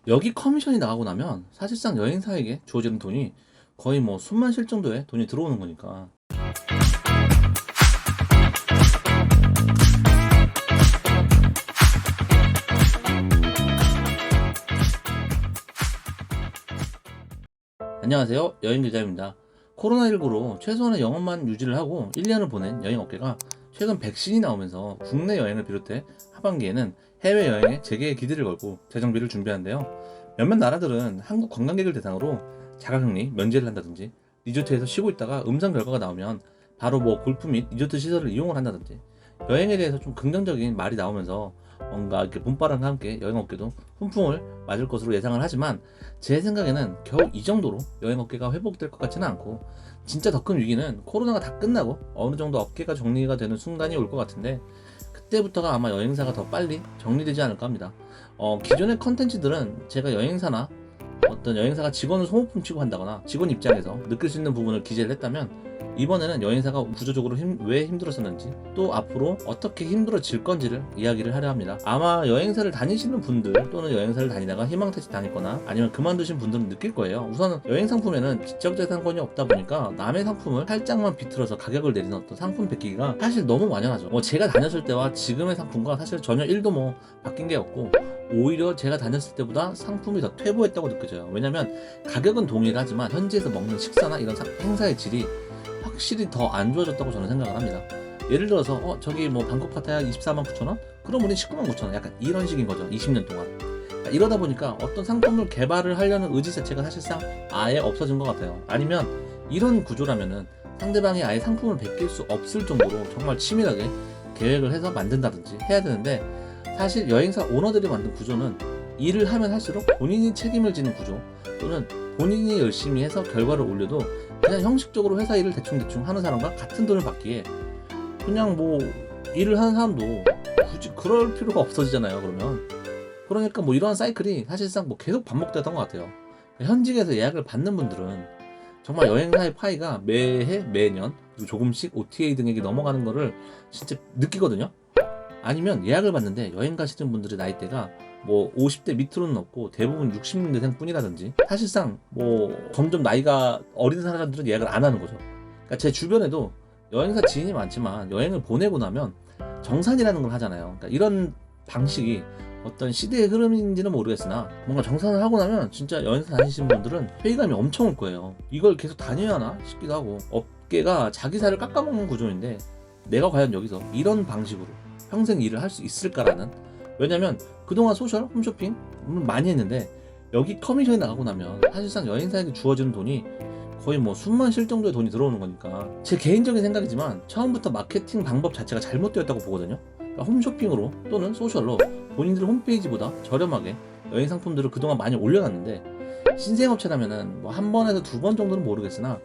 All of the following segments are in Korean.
여기 커미션이 나가고 나면 사실상 여행사에게 주어지는 돈이 거의 뭐 숨만 쉴 정도의 돈이 들어오는 거니까. 안녕하세요, 여행기자입니다. 코로나19로 최소한의 영업만 유지를 하고 1년을 보낸 여행업계가 최근 백신이 나오면서 국내 여행을 비롯해 하반기에는 해외여행에 재개의 기대를 걸고 재정비를 준비하는데요. 몇몇 나라들은 한국 관광객을 대상으로 자가격리 면제를 한다든지, 리조트에서 쉬고 있다가 음성 결과가 나오면 바로 뭐 골프 및 리조트 시설을 이용을 한다든지, 여행에 대해서 좀 긍정적인 말이 나오면서 뭔가 이렇게 봄바람과 함께 여행업계도 훈풍을 맞을 것으로 예상을 하지만, 제 생각에는 겨우 이 정도로 여행업계가 회복될 것 같지는 않고, 진짜 더 큰 위기는 코로나가 다 끝나고 어느 정도 업계가 정리가 되는 순간이 올 것 같은데, 그때부터가 아마 여행사가 더 빨리 정리되지 않을까 합니다. 기존의 컨텐츠들은 제가 여행사나 어떤 여행사가 직원을 소모품 취급한다거나 직원 입장에서 느낄 수 있는 부분을 기재를 했다면, 이번에는 여행사가 구조적으로 왜 힘들었었는지, 또 앞으로 어떻게 힘들어질 건지를 이야기를 하려 합니다. 아마 여행사를 다니시는 분들, 또는 여행사를 다니다가 희망퇴직 당했거나 아니면 그만두신 분들은 느낄 거예요. 우선 여행 상품에는 지적재산권이 없다 보니까 남의 상품을 살짝만 비틀어서 가격을 내리는 어떤 상품 베끼기가 사실 너무 만연하죠. 제가 다녔을 때와 지금의 상품과 사실 전혀 1도 뭐 바뀐 게 없고, 오히려 제가 다녔을 때보다 상품이 더 퇴보했다고 느껴져요. 왜냐면 가격은 동일하지만 현지에서 먹는 식사나 이런 행사의 질이 확실히 더 안 좋아졌다고 저는 생각을 합니다. 예를 들어서 저기 뭐 방콕 파타야 249,000원? 그럼 우린 199,000원, 약간 이런 식인 거죠. 20년 동안. 이러다 보니까 어떤 상품을 개발을 하려는 의지 자체가 사실상 아예 없어진 것 같아요. 아니면 이런 구조라면은 상대방이 아예 상품을 베낄 수 없을 정도로 정말 치밀하게 계획을 해서 만든다든지 해야 되는데, 사실 여행사 오너들이 만든 구조는 일을 하면 할수록 본인이 책임을 지는 구조, 또는 본인이 열심히 해서 결과를 올려도 그냥 형식적으로 회사 일을 대충 하는 사람과 같은 돈을 받기에, 그냥 뭐 일을 하는 사람도 굳이 그럴 필요가 없어지잖아요. 그러니까 뭐 이러한 사이클이 사실상 뭐 계속 반복되던 것 같아요. 현직에서 예약을 받는 분들은 정말 여행사의 파이가 매해 매년 조금씩 OTA 등에게 넘어가는 거를 진짜 느끼거든요. 아니면 예약을 받는데 여행 가시는 분들의 나이대가 뭐 50대 밑으로는 없고 대부분 60년대생 뿐이라든지, 사실상 뭐 점점 나이가 어린 사람들은 예약을 안 하는 거죠. 그러니까 제 주변에도 여행사 지인이 많지만 여행을 보내고 나면 정산이라는 걸 하잖아요. 그러니까 이런 방식이 어떤 시대의 흐름인지는 모르겠으나, 뭔가 정산을 하고 나면 진짜 여행사 다니시는 분들은 회의감이 엄청 올 거예요. 이걸 계속 다녀야 하나 싶기도 하고, 업계가 자기 살을 깎아먹는 구조인데 내가 과연 여기서 이런 방식으로 평생 일을 할 수 있을까라는. 왜냐면 그동안 소셜, 홈쇼핑 많이 했는데 여기 커미션이 나가고 나면 사실상 여행사에게 주어지는 돈이 거의 뭐 숨만 쉴 정도의 돈이 들어오는 거니까, 제 개인적인 생각이지만 처음부터 마케팅 방법 자체가 잘못되었다고 보거든요. 그러니까 홈쇼핑으로 또는 소셜로 본인들 홈페이지보다 저렴하게 여행 상품들을 그동안 많이 올려놨는데, 신생업체라면은 뭐 한 번에서 두 번 정도는 모르겠으나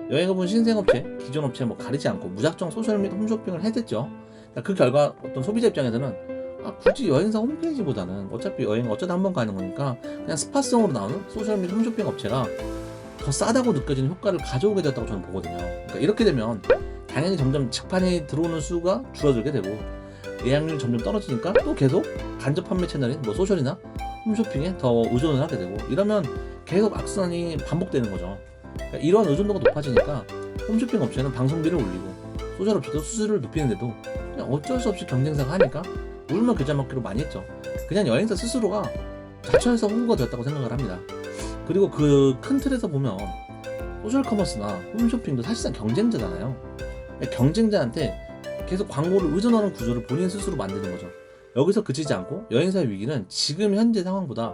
여행업은 신생업체, 기존 업체 뭐 가리지 않고 무작정 소셜 및 홈쇼핑을 해댔죠. 그러니까 그 결과 어떤 소비자 입장에서는 굳이 여행사 홈페이지보다는 어차피 여행 어쩌다 한 번 가는 거니까 그냥 스파성으로 나오는 소셜 및 홈쇼핑 업체가 더 싸다고 느껴지는 효과를 가져오게 되었다고 저는 보거든요. 그러니까 이렇게 되면 당연히 점점 직판이 들어오는 수가 줄어들게 되고, 예약률이 점점 떨어지니까 또 계속 간접 판매 채널인 뭐 소셜이나 홈쇼핑에 더 의존을 하게 되고, 이러면 계속 악순환이 반복되는 거죠. 그러니까 이런 의존도가 높아지니까 홈쇼핑 업체는 방송비를 올리고, 소셜 업체도 수수료를 높이는데도 그냥 어쩔 수 없이 경쟁사가 하니까 울며 겨자 먹기로 많이 했죠. 그냥 여행사 스스로가 자처해서 홍보가 되었다고 생각을 합니다. 그리고 그 큰 틀에서 보면 소셜 커머스나 홈쇼핑도 사실상 경쟁자잖아요. 경쟁자한테 계속 광고를 의존하는 구조를 본인 스스로 만드는 거죠. 여기서 그치지 않고 여행사의 위기는 지금 현재 상황보다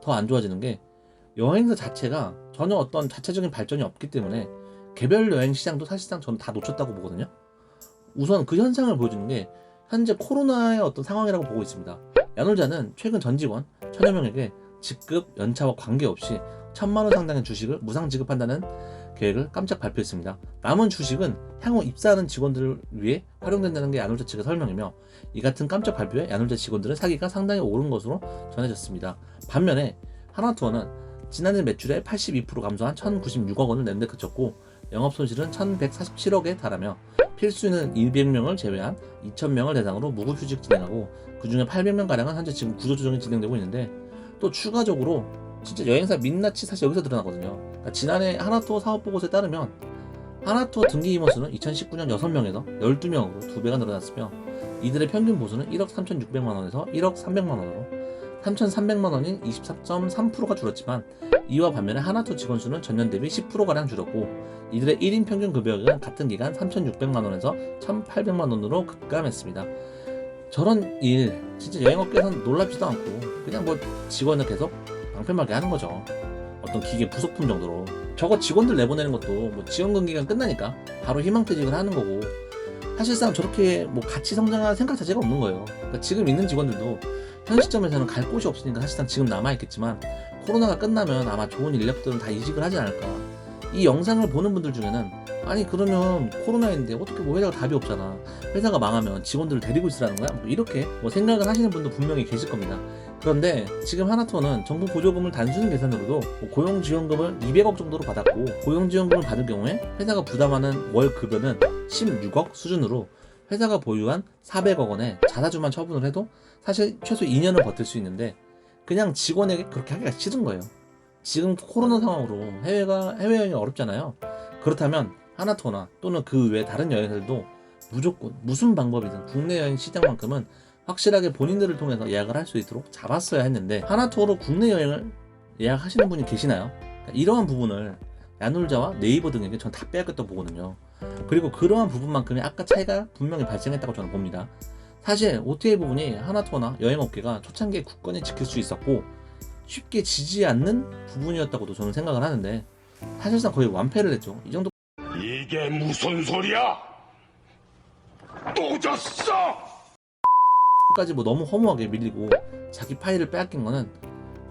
더 안 좋아지는 게, 여행사 자체가 전혀 어떤 자체적인 발전이 없기 때문에 개별 여행 시장도 사실상 저는 다 놓쳤다고 보거든요. 우선 그 현상을 보여주는 게 현재 코로나의 어떤 상황이라고 보고 있습니다. 야놀자는 최근 전 직원 1000여 명에게 직급, 연차와 관계없이 1000만 원 상당의 주식을 무상 지급한다는 계획을 깜짝 발표했습니다. 남은 주식은 향후 입사하는 직원들을 위해 활용된다는 게 야놀자 측의 설명이며, 이 같은 깜짝 발표에 야놀자 직원들은 사기가 상당히 오른 것으로 전해졌습니다. 반면에 하나투어는 지난해 매출의 82% 감소한 1096억 원을 낸데 그쳤고, 영업 손실은 1147억에 달하며 필수인은 200명을 제외한 2000명을 대상으로 무급휴직 진행하고, 그 중에 800명가량은 현재 지금 구조조정이 진행되고 있는데, 또 추가적으로 진짜 여행사 민낯이 사실 여기서 드러나거든요. 그러니까 지난해 하나투어 사업보고서에 따르면 하나투어 등기 임원수는 2019년 6명에서 12명으로 2배가 늘어났으며 이들의 평균 보수는 1억 3,600만원에서 1억 300만원으로 3,300만원인 24.3%가 줄었지만 이와 반면에 하나투어 직원 수는 전년 대비 10%가량 줄었고 이들의 1인 평균 급여액은 같은 기간 3,600만원에서 1,800만원으로 급감했습니다. 저런 일 진짜 여행업계에서는 놀랍지도 않고 그냥 뭐 직원을 계속 방패막이 하는 거죠. 어떤 기계 부속품 정도로. 저거 직원들 내보내는 것도 뭐 지원금 기간 끝나니까 바로 희망퇴직을 하는 거고 사실상 저렇게 뭐 같이 성장할 생각 자체가 없는 거예요. 그러니까 지금 있는 직원들도 현 시점에서는 갈 곳이 없으니까 사실상 지금 남아있겠지만 코로나가 끝나면 아마 좋은 인력들은 다 이직을 하지 않을까. 이 영상을 보는 분들 중에는 아니 그러면 코로나인데 어떻게 뭐 회사가 답이 없잖아. 회사가 망하면 직원들을 데리고 있으라는 거야? 뭐 이렇게 뭐 생각을 하시는 분도 분명히 계실 겁니다. 그런데 지금 하나투어는 정부 보조금을 단순 계산으로도 뭐 고용지원금을 200억 정도로 받았고 고용지원금을 받을 경우에 회사가 부담하는 월 급여는 16억 수준으로 회사가 보유한 400억 원의 자사주만 처분을 해도 사실 최소 2년은 버틸 수 있는데 그냥 직원에게 그렇게 하기가 싫은 거예요. 지금 코로나 상황으로 해외여행이 어렵잖아요. 그렇다면 하나투어나 또는 그 외 다른 여행사들도 무조건 무슨 방법이든 국내 여행 시장만큼은 확실하게 본인들을 통해서 예약을 할 수 있도록 잡았어야 했는데 하나투어로 국내 여행을 예약하시는 분이 계시나요? 그러니까 이러한 부분을 야놀자와 네이버 등에게 전 다 빼앗겼다고 보거든요. 그리고 그러한 부분만큼의 아까 차이가 분명히 발생했다고 저는 봅니다. 사실 OTA 부분이 하나투어나 여행업계가 초창기에 굳건히 지킬 수 있었고 쉽게 지지 않는 부분이었다고도 저는 생각을 하는데 사실상 거의 완패를 했죠. 이 정도 이게 무슨 소리야? 또 졌어! 까지 뭐 너무 허무하게 밀리고 자기 파일을 빼앗긴 거는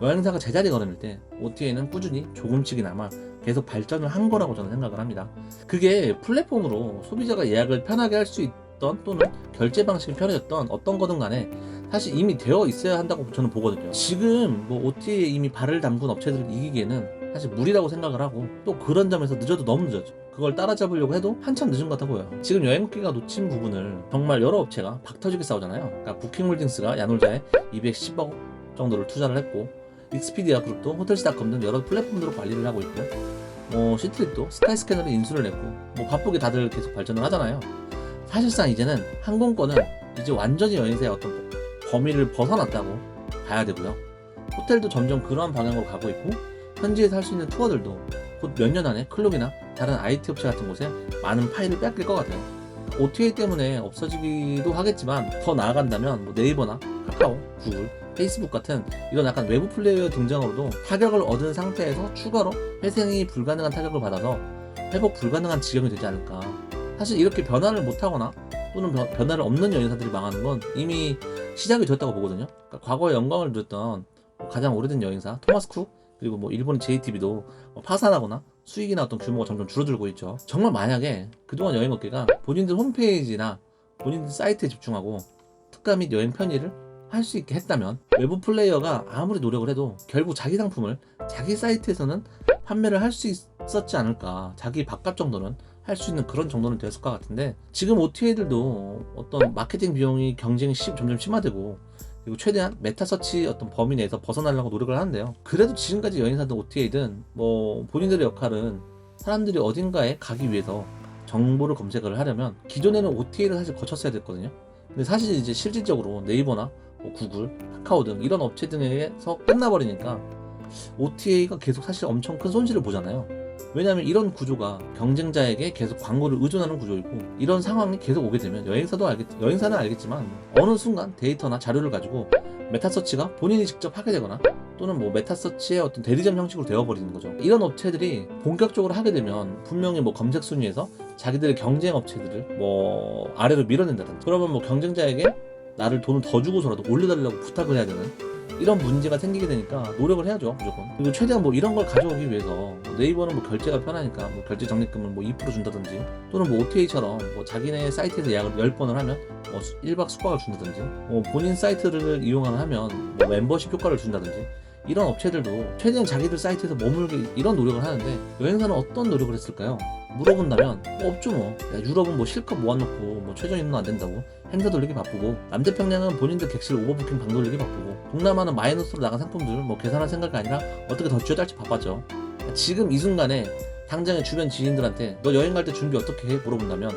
여행사가 제자리 걸음일 때 OTA는 꾸준히 조금씩이나마 계속 발전을 한 거라고 저는 생각을 합니다. 그게 플랫폼으로 소비자가 예약을 편하게 할 수 있던 또는 결제 방식이 편해졌던 어떤 거든 간에 사실 이미 되어 있어야 한다고 저는 보거든요. 지금 뭐 OTA에 이미 발을 담근 업체들을 이기기에는 사실 무리라고 생각을 하고 또 그런 점에서 늦어도 너무 늦었죠. 그걸 따라잡으려고 해도 한참 늦은 것 같아 보여요. 지금 여행업계가 놓친 부분을 정말 여러 업체가 박터지게 싸우잖아요. 그러니까 부킹홀딩스가 야놀자에 210억 정도를 투자를 했고 익스피디아 그룹도 호텔스닷컴 등 여러 플랫폼으로 관리를 하고 있고 시트립도 스카이스캐너를 인수를 냈고 뭐 바쁘게 다들 계속 발전을 하잖아요. 사실상 이제는 항공권은 이제 완전히 여행사의 어떤 범위를 벗어났다고 봐야 되고요. 호텔도 점점 그러한 방향으로 가고 있고 현지에서 할 수 있는 투어들도 곧 몇 년 안에 클럽이나 다른 IT 업체 같은 곳에 많은 파일을 뺏길 것 같아요. OTA 때문에 없어지기도 하겠지만 더 나아간다면 뭐 네이버나 카카오, 구글, 페이스북 같은 이런 약간 외부 플레이어 등장으로도 타격을 얻은 상태에서 추가로 회생이 불가능한 타격을 받아서 회복 불가능한 지경이 되지 않을까. 사실 이렇게 변화를 못하거나 또는 변화를 없는 여행사들이 망하는 건 이미 시작이 되었다고 보거든요. 그러니까 과거에 영광을 누렸던 가장 오래된 여행사 토마스 쿡 그리고 뭐 일본 JTB도 파산하거나 수익이나 어떤 규모가 점점 줄어들고 있죠. 정말 만약에 그동안 여행업계가 본인들 홈페이지나 본인들 사이트에 집중하고 특가 및 여행 편의를 할 수 있게 했다면 외부 플레이어가 아무리 노력을 해도 결국 자기 상품을 자기 사이트에서는 판매를 할 수 있었지 않을까. 자기 밥값 정도는 할 수 있는 그런 정도는 됐을 것 같은데 지금 OTA들도 어떤 마케팅 비용이 경쟁이 점점 심화되고 그리고 최대한 메타서치 어떤 범위 내에서 벗어나려고 노력을 하는데요. 그래도 지금까지 여행사든 OTA든 뭐 본인들의 역할은 사람들이 어딘가에 가기 위해서 정보를 검색을 하려면 기존에는 OTA를 사실 거쳤어야 됐거든요. 근데 사실 이제 실질적으로 네이버나 뭐 구글, 카카오 등 이런 업체 등에서 끝나버리니까 OTA가 계속 사실 엄청 큰 손실을 보잖아요. 왜냐하면 이런 구조가 경쟁자에게 계속 광고를 의존하는 구조이고 이런 상황이 계속 오게 되면 여행사는 알겠지만 어느 순간 데이터나 자료를 가지고 메타서치가 본인이 직접 하게 되거나 또는 뭐 메타서치의 어떤 대리점 형식으로 되어버리는 거죠. 이런 업체들이 본격적으로 하게 되면 분명히 뭐 검색 순위에서 자기들의 경쟁 업체들을 뭐 아래로 밀어낸다든지 그러면 뭐 경쟁자에게 나를 돈을 더 주고서라도 올려달라고 부탁을 해야 되는 이런 문제가 생기게 되니까 노력을 해야죠 무조건. 그리고 최대한 뭐 이런 걸 가져오기 위해서 뭐 네이버는 뭐 결제가 편하니까 뭐 결제 적립금을 뭐 2% 준다든지 또는 뭐 OTA처럼 뭐 자기네 사이트에서 예약을 10번을 하면 뭐 1박 숙박을 준다든지 뭐 본인 사이트를 이용하면 뭐 멤버십 효과를 준다든지 이런 업체들도 최대한 자기들 사이트에서 머물게 이런 노력을 하는데 여행사는 어떤 노력을 했을까요? 물어본다면 뭐 없죠 뭐. 야, 유럽은 뭐 실컷 모아놓고 뭐 최저 인원 안 된다고 행사 돌리기 바쁘고, 남태평양은 본인들 객실 오버부킹 방 돌리기 바쁘고, 동남아는 마이너스로 나간 상품들 뭐 계산할 생각이 아니라 어떻게 더 쥐어짤지 바빴죠. 지금 이 순간에 당장에 주변 지인들한테 너 여행 갈 때 준비 어떻게 해? 물어본다면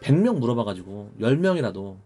100명 물어봐가지고 10명이라도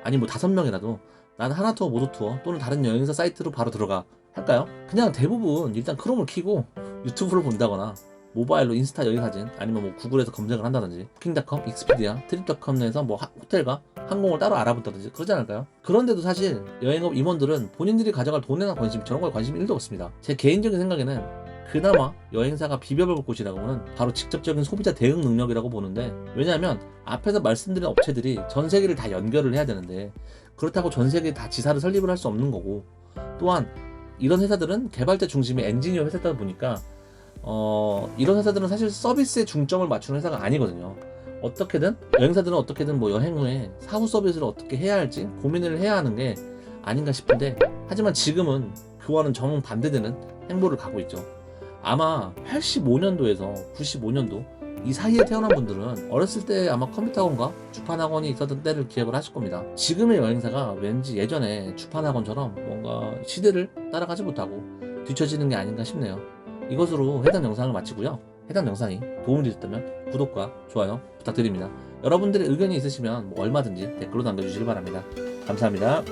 아니 뭐 5명이라도 난 하나투어 모두투어 또는 다른 여행사 사이트로 바로 들어가 할까요? 그냥 대부분 일단 크롬을 켜고 유튜브를 본다거나 모바일로 인스타 여행 사진 아니면 뭐 구글에서 검색을 한다든지 부킹닷컴, 익스피디아, 트립닷컴에서 뭐 호텔과 항공을 따로 알아본다든지 그러지 않을까요? 그런데도 사실 여행업 임원들은 본인들이 가져갈 돈에나 관심, 저런 거에 관심이 1도 없습니다. 제 개인적인 생각에는 그나마 여행사가 비벼볼 곳이라고는 바로 직접적인 소비자 대응 능력이라고 보는데, 왜냐하면 앞에서 말씀드린 업체들이 전 세계를 다 연결을 해야 되는데 그렇다고 전 세계에 다 지사를 설립을 할 수 없는 거고, 또한 이런 회사들은 개발자 중심의 엔지니어 회사다 보니까 이런 회사들은 사실 서비스에 중점을 맞추는 회사가 아니거든요. 어떻게든 여행사들은 어떻게든 뭐 여행 후에 사후 서비스를 어떻게 해야 할지 고민을 해야 하는 게 아닌가 싶은데, 하지만 지금은 그와는 정반대되는 행보를 가고 있죠. 아마 85년도에서 95년도 이 사이에 태어난 분들은 어렸을 때 아마 컴퓨터 학원과 주판 학원이 있었던 때를 기억을 하실 겁니다. 지금의 여행사가 왠지 예전에 주판 학원처럼 뭔가 시대를 따라가지 못하고 뒤처지는 게 아닌가 싶네요. 이것으로 해당 영상을 마치고요. 해당 영상이 도움이 되셨다면 구독과 좋아요 부탁드립니다. 여러분들의 의견이 있으시면 뭐 얼마든지 댓글로 남겨주시기 바랍니다. 감사합니다.